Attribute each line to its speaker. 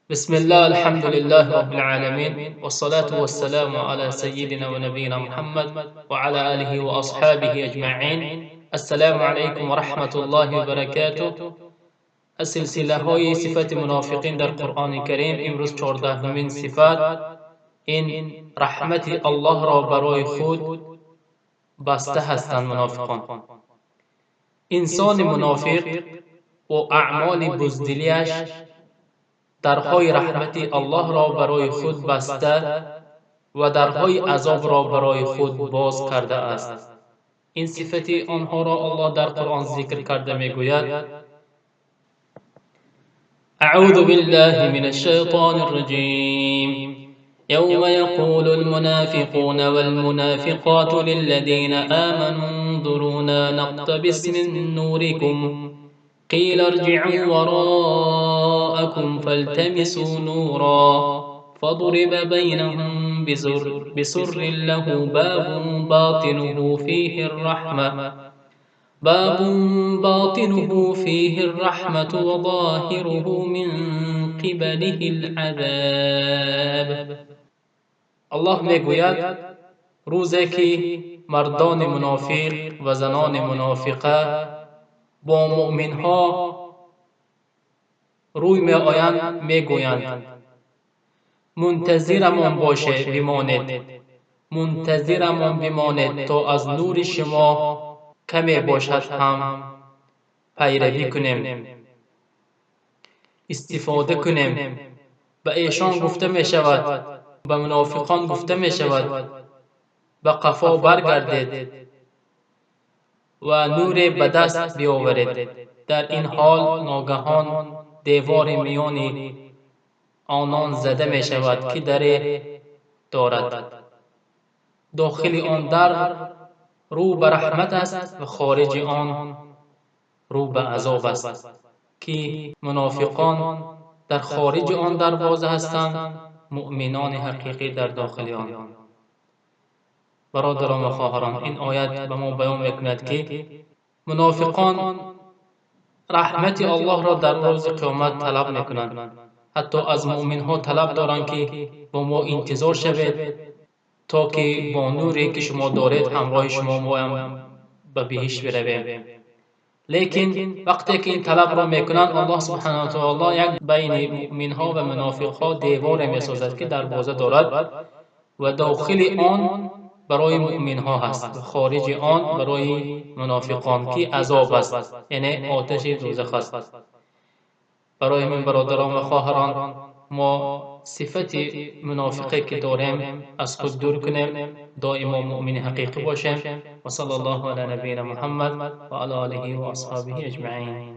Speaker 1: بسم الله الحمد لله رب العالمين والصلاة والسلام على سيدنا ونبينا محمد وعلى آله وأصحابه أجمعين. السلام عليكم ورحمة الله وبركاته. از سلسله های صفت منافقین در قرآن کریم امروز 14مین صفت، این رحمت الله را برای خود بسته هستند منافقان. انسان منافق و اعمال بزدلیش درهای رحمت الله را برای خود بسته و درهای عذاب را برای خود باز کرده است. این صفت آنها را الله در قرآن ذکر کرده میگوید: اعوذ بالله من الشیطان الرجیم. يوم يقول المنافقون والمنافقات للذين آمنوا انظرونا نقتبس من نوركم قيل ارجعوا وراءكم فالتمسوا نورا فضرب بينهم بسر له باب باطنه فيه الرحمة وظاهره من قبله العذاب. الله میگوید روزی که مردان منافق و زنان منافقه با مؤمنها روی می آیند میگویند منتظرمان باشه بمانید، منتظرمان بمانید تا از نور شما کمی باشد هم پیروی کنیم، استفاده کنیم. به ایشان گفته می شود، به منافقان گفته می شود به قفا برگردید و نور به دست بیاورید. در این حال ناگهان دیوار میان آنان زده می شود که در دارد. داخل آن در رو به رحمت است و خارج آن رو به عذاب است، که منافقان در خارج آن دروازه هستند، مؤمنان حقیقی در داخل آن. برادران و خواهران، این آیت به ما بیان میکند که منافقان رحمت الله را در روز قیامت طلب میکنند. حتی از مؤمن ها طلب دارند که با ما انتظار شوید تا که با نوری که شما دارید همراه شما ما هم به بهشت برویم. لیکن وقتی که این طلب را میکنند، الله سبحانه و تعالی یک بین مؤمن ها و منافق ها دیوار میسازد که دروازه دارد و داخل آن برای مؤمن ها هست و خارج آن برای منافقان که عذاب است، یعنی آتش دوزخ است. برای من برادران و خواهران، ما صفت منافقی که داریم از خود دور کنیم، دائما مؤمن حقیقی باشیم. و صلی الله علی نبینا محمد و علی آله و اصحابه اجمعین.